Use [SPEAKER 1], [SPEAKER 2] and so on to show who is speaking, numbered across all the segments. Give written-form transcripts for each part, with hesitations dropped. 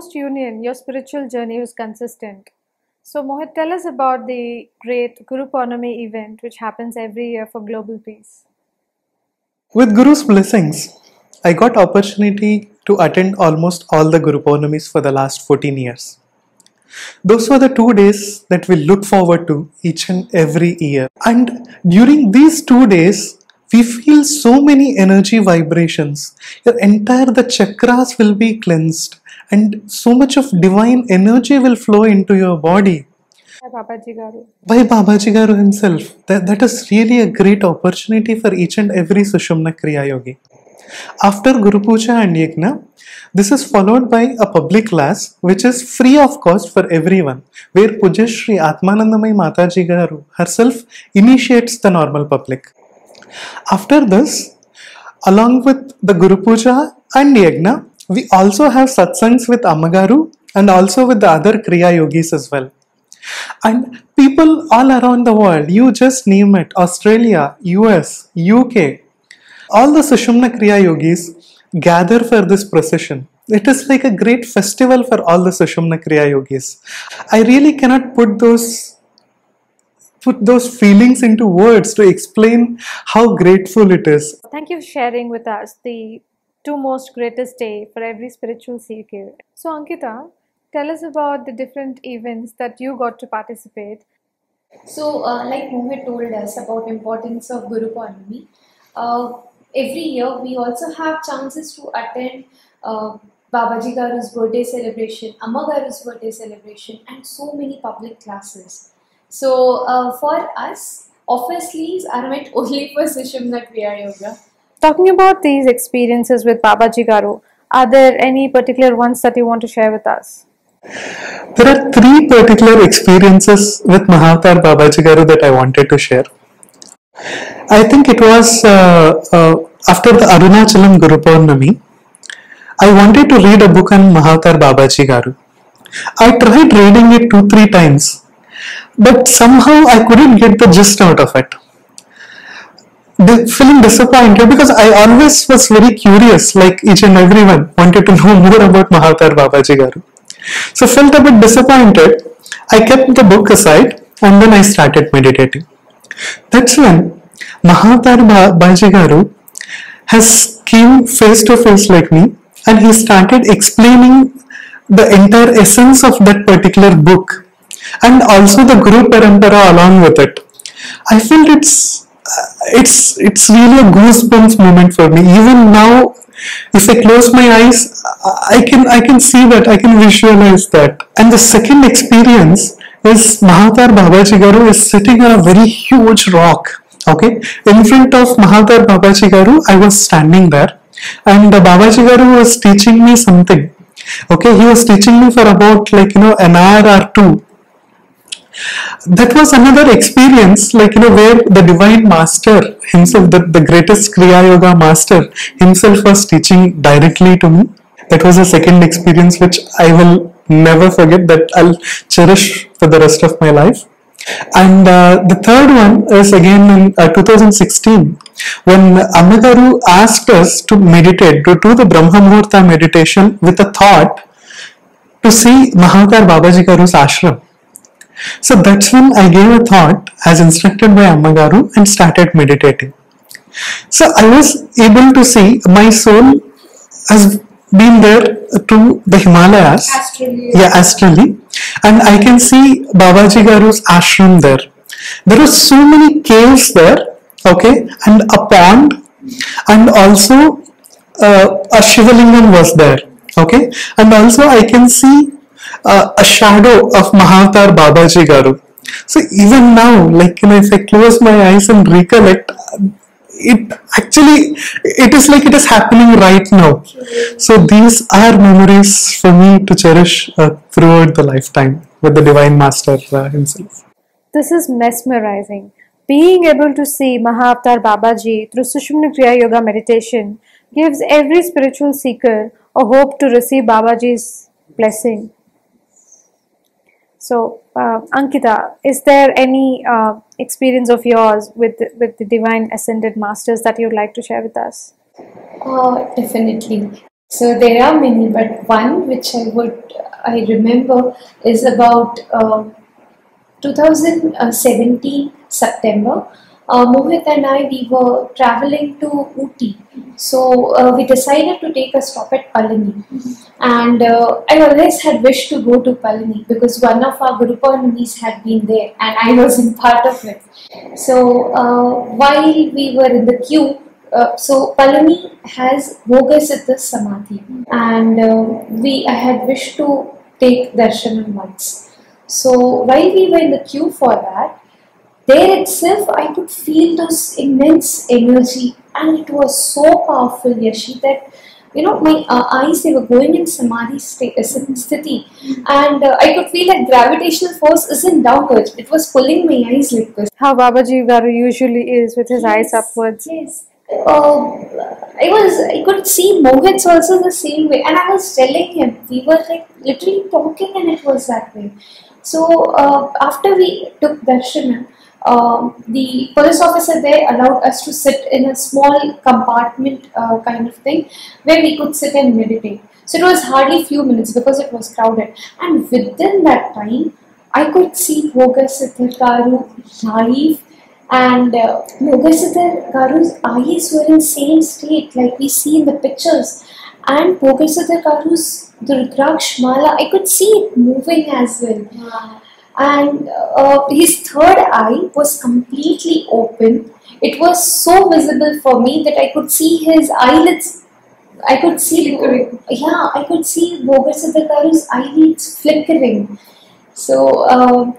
[SPEAKER 1] post-union, your spiritual journey was consistent. So, Mohit, tell us about the great Guru Purnami event which happens every year for global peace.
[SPEAKER 2] With Guru's blessings, I got opportunity to attend almost all the Guru Purnamis for the last 14 years. Those were the 2 days that we look forward to each and every year. And during these 2 days, we feel so many energy vibrations. Your entire the chakras will be cleansed and so much of divine energy will flow into your body.
[SPEAKER 1] Babaji Garu.
[SPEAKER 2] By Babaji Garu himself. That is really a great opportunity for each and every Sushumna Kriya Yogi. After Guru Puja and Yajna, this is followed by a public class which is free of cost for everyone, where Pujyasri Aathmanandamayi Mataji Garu herself initiates the normal public. After this, along with the Guru Puja and Yajna, we also have satsangs with Ammagaru and also with the other Kriya Yogis as well. And people all around the world, you just name it, Australia, US, UK, all the Sushumna Kriya Yogis gather for this procession. It is like a great festival for all the Sushumna Kriya Yogis. I really cannot put those feelings into words to explain how grateful it is.
[SPEAKER 1] Thank you for sharing with us the two most greatest day for every spiritual seeker. So, Ankita, tell us about the different events that you got to participate.
[SPEAKER 3] So, like Mohit told us about importance of Guru Purnami, every year we also have chances to attend Babaji Garu's birthday celebration, Amma Garu's birthday celebration, and so many public classes. So, for us, office leaves are meant only for Sushumna Kriya Yoga.
[SPEAKER 1] Talking about these experiences with Babaji Garu, are there any particular ones that you want to share with us?
[SPEAKER 2] There are three particular experiences with Mahavatar Babaji Garu that I wanted to share. I think it was after the Arunachalam Guru Purnami, I wanted to read a book on Mahavatar Babaji Garu. I tried reading it 2-3 times, but somehow I couldn't get the gist out of it. Feeling disappointed because I always was very curious, like each and everyone wanted to know more about Mahavatar Babaji Garu. So felt a bit disappointed. I kept the book aside and then I started meditating. That's when Mahavatar Babaji Garu has came face to face like me and he started explaining the entire essence of that particular book and also the Guru Parampara along with it. I felt it's really a goosebumps moment for me. Even now, if I close my eyes, I can see that, I can visualize that. And the second experience is Mahavatar Babaji Garu is sitting on a very huge rock. Okay, in front of Mahavatar Babaji Garu, I was standing there, and Babaji Garu was teaching me something. Okay, he was teaching me for about an hour or two. That was another experience, where the Divine Master himself, the greatest Kriya Yoga Master himself was teaching directly to me. That was a second experience which I will never forget, that I'll cherish for the rest of my life. And the third one is again in 2016, when Ammagaru asked us to meditate, to do the Brahma Muhurta meditation with a thought to see Mahavatar Babaji Garu's ashram. So that's when I gave a thought as instructed by Ammagaru and started meditating. So I was able to see my soul has been there to the Himalayas.
[SPEAKER 3] Astrally.
[SPEAKER 2] Yeah, astrally. And I can see Babaji Garu's ashram there. There are so many caves there, okay, and a pond, and also a Shivalingam was there, okay, and also I can see a shadow of Mahavatar Babaji Garu. So even now, if I close my eyes and recollect, it is like it is happening right now. So these are memories for me to cherish throughout the lifetime with the Divine Master himself.
[SPEAKER 1] This is mesmerizing. Being able to see Mahavatar Babaji through Sushumna Kriya Yoga meditation gives every spiritual seeker a hope to receive Babaji's blessing. So, Ankita, is there any experience of yours with the Divine Ascended Masters that you'd like to share with us?
[SPEAKER 3] Definitely. So there are many, but one which I remember is about 2017 September. Mohit and I, we were traveling to Ooty, so we decided to take a stop at Palani. And I always had wished to go to Palani because one of our Guru Purnamis had been there, and I was in part of it. So while we were in the queue, so Palani has Bhogasiddha Samadhi, and I had wished to take darshanam once. So while we were in the queue for that, there itself I could feel this immense energy, and it was so powerful, Yashi, that my eyes, they were going in samadhi sthiti, and I could feel that gravitational force isn't downwards; it was pulling my eyes like this.
[SPEAKER 1] How Babaji Garu usually is with his eyes upwards.
[SPEAKER 3] Yes. I could see Mohit's also the same way, and I was telling him, we were like literally talking, and it was that way. So after we took darshan, the police officer there allowed us to sit in a small compartment kind of thing where we could sit and meditate. So it was hardly few minutes because it was crowded, and within that time, I could see Bhogasiddha Garu live, and Bhogasiddha Garu's eyes were in same state like we see in the pictures, and Bhogasiddha Garu's Rudraksh Mala, I could see it moving as well. Wow. And his third eye was completely open. It was so visible for me that I could see his eyelids. I could see, I could see Bhogasiddha Garu's eyelids flickering. So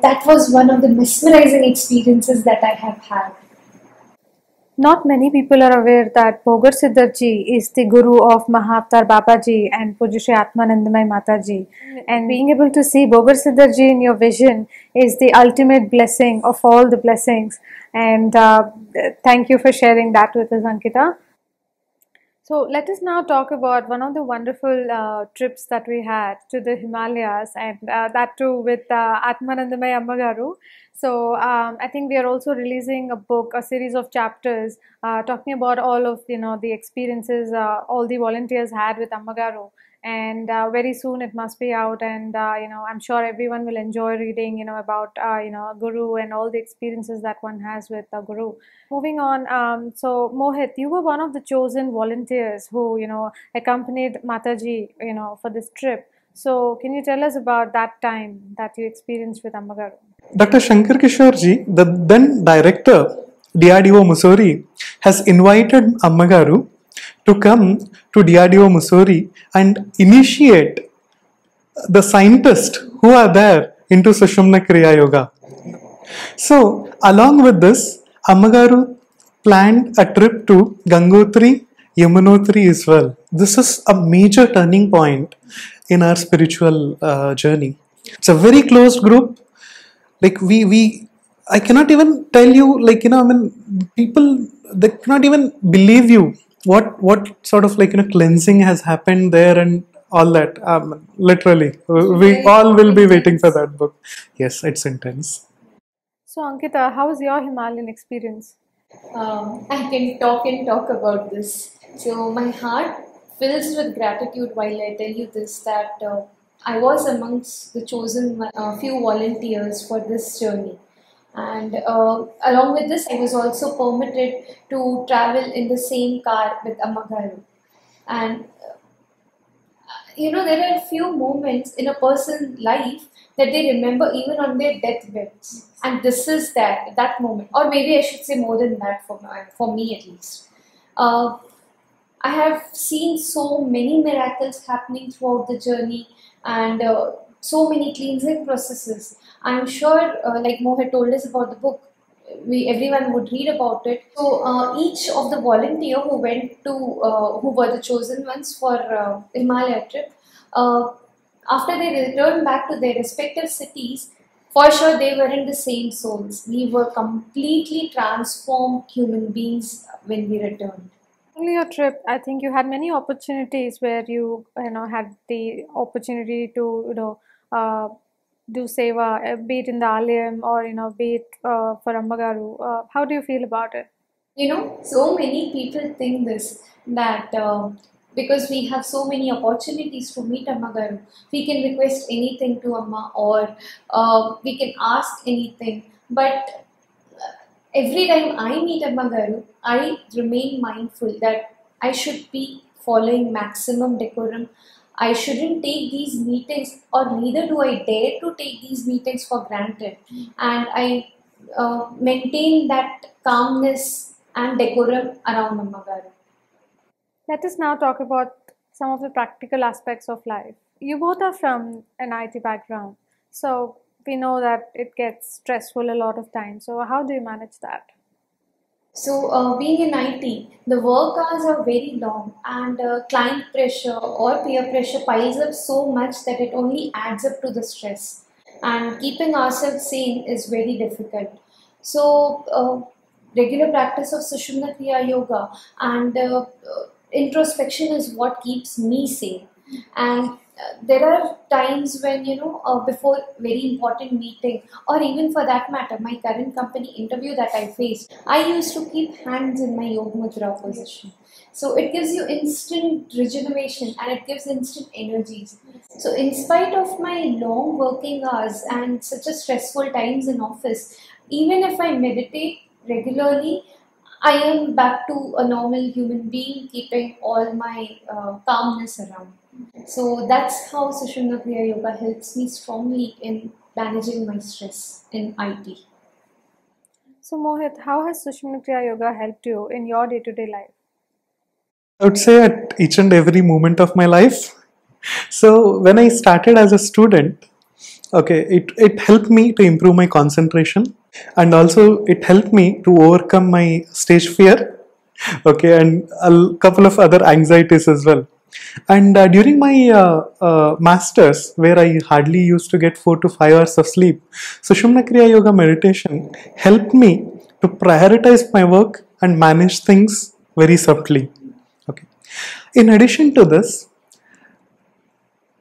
[SPEAKER 3] that was one of the mesmerizing experiences that I have had.
[SPEAKER 1] Not many people are aware that Bhogar Siddharji is the guru of Mahavatar Babaji and Pujyasri Aathmanandamayi Mataji. And being able to see Bhogar Siddharji in your vision is the ultimate blessing of all the blessings. And thank you for sharing that with us, Ankita. So let us now talk about one of the wonderful trips that we had to the Himalayas, and that too with Atmanandamai Ammagaru. So I think we are also releasing a book, a series of chapters talking about all of the experiences all the volunteers had with Ammagaru. And very soon it must be out, and I'm sure everyone will enjoy reading about Guru and all the experiences that one has with Guru. Moving on, so Mohit, you were one of the chosen volunteers who accompanied Mataji for this trip. So can you tell us about that time that you experienced with Ammagaru?
[SPEAKER 2] Dr. Shankar Kishore ji, the then director, DRDO Mussoorie, has invited Ammagaru to come to DRDO Mussoorie and initiate the scientists who are there into Sushumna Kriya Yoga. So, along with this, Ammagaru planned a trip to Gangotri, Yamunotri as well. This is a major turning point in our spiritual journey. It's a very closed group. Like I cannot even tell you, people, they cannot even believe you what sort of cleansing has happened there and all that. Literally, we all will be waiting for that book. Yes, it's intense.
[SPEAKER 1] So Ankita, how was your Himalayan experience?
[SPEAKER 3] I can talk and talk about this. So my heart fills with gratitude while I tell you this, that I was amongst the chosen few volunteers for this journey. And along with this, I was also permitted to travel in the same car with Ammagaru. And there are a few moments in a person's life that they remember even on their deathbeds, and this is that moment, or maybe I should say more than that for me at least. I have seen so many miracles happening throughout the journey, and so many cleansing processes. I'm sure, like Mohit told us about the book, everyone would read about it. So each of the volunteer who went to, who were the chosen ones for Himalaya trip, after they returned back to their respective cities, for sure they weren't the same souls. We were completely transformed human beings when we returned.
[SPEAKER 1] During your trip, I think you had many opportunities where you had the opportunity to do seva, be it in the Alayam or be it for Ammagaru. How do you feel about it?
[SPEAKER 3] So many people think this, that because we have so many opportunities to meet Amma Garu. We can request anything to Amma, or we can ask anything. But every time I meet Amma Garu, I remain mindful that I should be following maximum decorum. I shouldn't take these meetings, or neither do I dare to take these meetings for granted. And I maintain that calmness and decorum around Amma Garu.
[SPEAKER 1] Let us now talk about some of the practical aspects of life. You both are from an IT background, so we know that it gets stressful a lot of times. So, how do you manage that?
[SPEAKER 3] So, being in IT, the work hours are very long, and client pressure or peer pressure piles up so much that it only adds up to the stress. And keeping ourselves sane is very difficult. So, regular practice of Sushumna Kriya Yoga and introspection is what keeps me sane. And there are times when, before very important meeting, or even for that matter my current company interview that I faced, I used to keep hands in my yoga mudra position. So it gives you instant rejuvenation and it gives instant energies. So in spite of my long working hours and such a stressful times in office, even if I meditate regularly, I am back to a normal human being, keeping all my calmness around. So that's how Sushumna Kriya Yoga helps me strongly in managing my stress in IT.
[SPEAKER 1] So, Mohit, how has Sushumna Kriya Yoga helped you in your day to day life?
[SPEAKER 2] I would say at each and every moment of my life. So when I started as a student, okay, it helped me to improve my concentration, and also it helped me to overcome my stage fear, okay, and a couple of other anxieties as well. And during my masters, where I hardly used to get 4 to 5 hours of sleep, Sushumna Kriya Yoga meditation helped me to prioritize my work and manage things very subtly. Okay. In addition to this,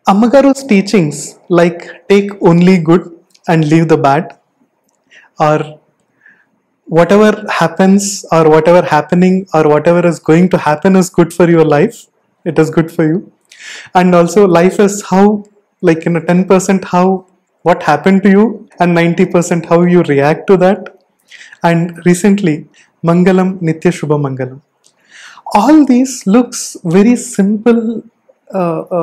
[SPEAKER 2] Ammagaru's teachings like take only good and leave the bad, or whatever happens or whatever happening or whatever is going to happen is good for your life, it is good for you. And also life is how, like in a 10% how what happened to you, and 90% how you react to that. And recently Mangalam Nitya Shubha Mangalam, all these looks very simple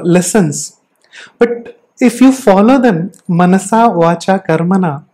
[SPEAKER 2] lessons, but if you follow them manasa vacha karmana,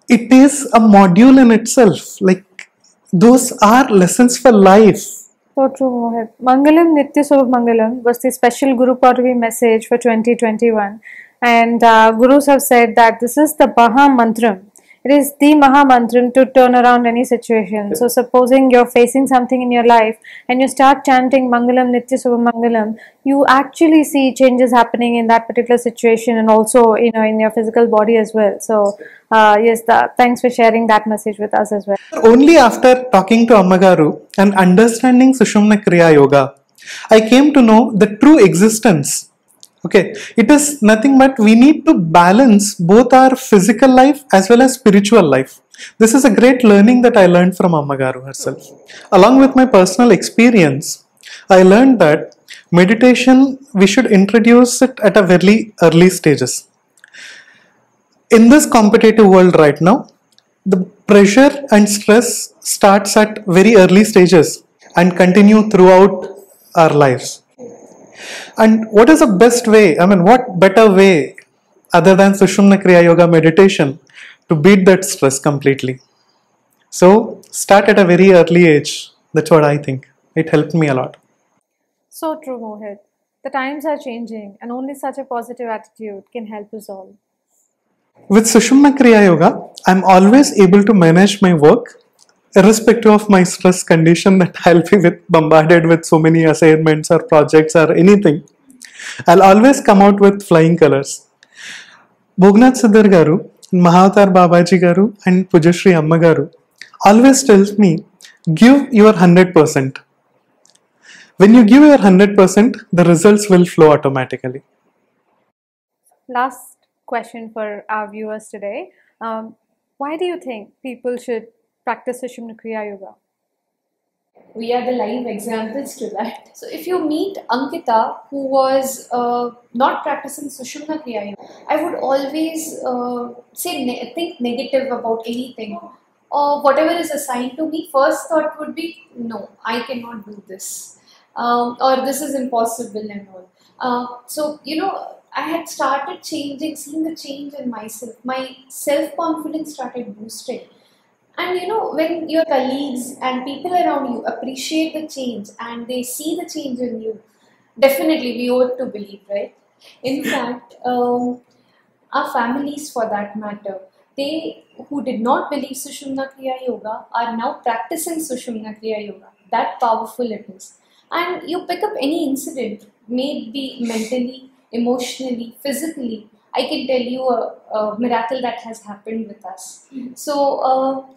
[SPEAKER 2] it is a module in itself. Like those are lessons for life.
[SPEAKER 1] So true, Mohit. Mangalam Nitya Subh Mangalam was the special Guru Purvi message for 2021. And Gurus have said that this is the Maha Mantram. It is the Maha Mantram to turn around any situation. So, supposing you're facing something in your life and you start chanting Mangalam Nitya Subh Mangalam, you actually see changes happening in that particular situation, and also, in your physical body as well. So, yes, thanks for sharing that message with us as well.
[SPEAKER 2] Only after talking to Ammagaru and understanding Sushumna Kriya Yoga, I came to know the true existence. Okay, it is nothing but we need to balance both our physical life as well as spiritual life. This is a great learning that I learned from Ammagaru herself. Along with my personal experience, I learned that meditation, we should introduce it at a very early stages. In this competitive world right now, the pressure and stress starts at very early stages and continue throughout our lives. And what is the best way? I mean, what better way other than Sushumna Kriya Yoga meditation to beat that stress completely? So start at a very early age. That's what I think. It helped me a lot.
[SPEAKER 1] So true, Mohit. The times are changing, and only such a positive attitude can help us all.
[SPEAKER 2] With Sushumna Kriya Yoga, I'm always able to manage my work irrespective of my stress condition that I'll be bombarded with so many assignments or projects or anything. I'll always come out with flying colors. Bhognath Siddhar Garu, Mahavatar Babaji Garu, and Pujyasri Amma Garu always tells me, give your 100%. When you give your 100%, the results will flow automatically.
[SPEAKER 1] Last question for our viewers today. Why do you think people should practice Sushumna Kriya Yoga?
[SPEAKER 3] We are the live examples to that. So if you meet Ankita, who was not practicing Sushumna Kriya Yoga, I would always think negative about anything or whatever is assigned to me. First thought would be, no, I cannot do this, or this is impossible and all. So I had started changing, seeing the change in myself. My self confidence started boosting. And when your colleagues and people around you appreciate the change and they see the change in you, definitely we ought to believe, right? In fact, our families for that matter, they who did not believe Sushumna Kriya Yoga are now practicing Sushumna Kriya Yoga. That powerful it is. And you pick up any incident, may it be mentally, emotionally, physically. I can tell you a miracle that has happened with us. So,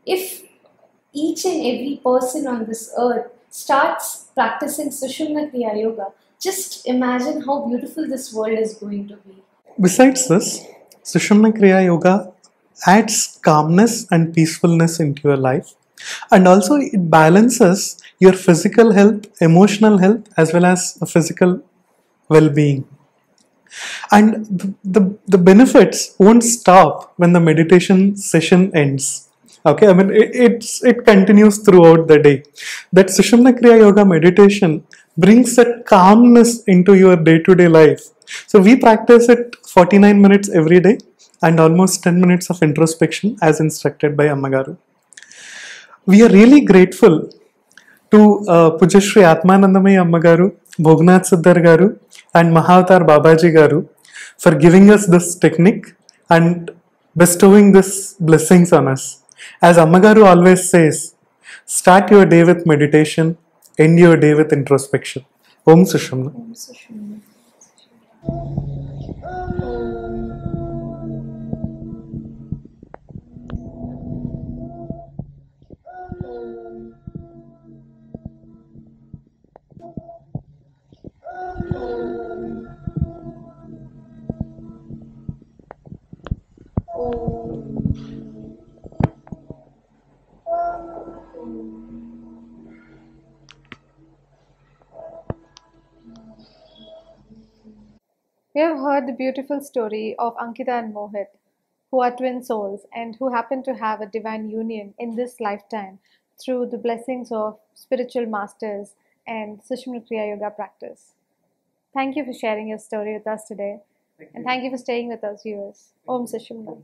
[SPEAKER 3] if each and every person on this earth starts practicing Sushumna Kriya Yoga, just imagine how beautiful this world is going to be.
[SPEAKER 2] Besides this, Sushumna Kriya Yoga adds calmness and peacefulness into your life, and also it balances your physical health, emotional health, as well as physical well-being. And the benefits won't stop when the meditation session ends. Okay, I mean it continues throughout the day. That Sushumna Kriya Yoga meditation brings that calmness into your day-to-day life. So we practice it 49 minutes every day and almost 10 minutes of introspection as instructed by Ammagaru. We are really grateful to Pujyasri Aathmanandamayi Mataji, Bhognath Siddhar Garu and Mahavatar Babaji Garu for giving us this technique and bestowing these blessings on us. As Ammagaru always says, start your day with meditation, end your day with introspection. Om Sushumna.
[SPEAKER 3] Om Sushumna.
[SPEAKER 1] We have heard the beautiful story of Ankita and Mohit, who are twin souls and who happen to have a divine union in this lifetime through the blessings of spiritual masters and Sushumna Kriya Yoga practice. Thank you for sharing your story with us today, and thank you for staying with us, viewers. Om Sushumna.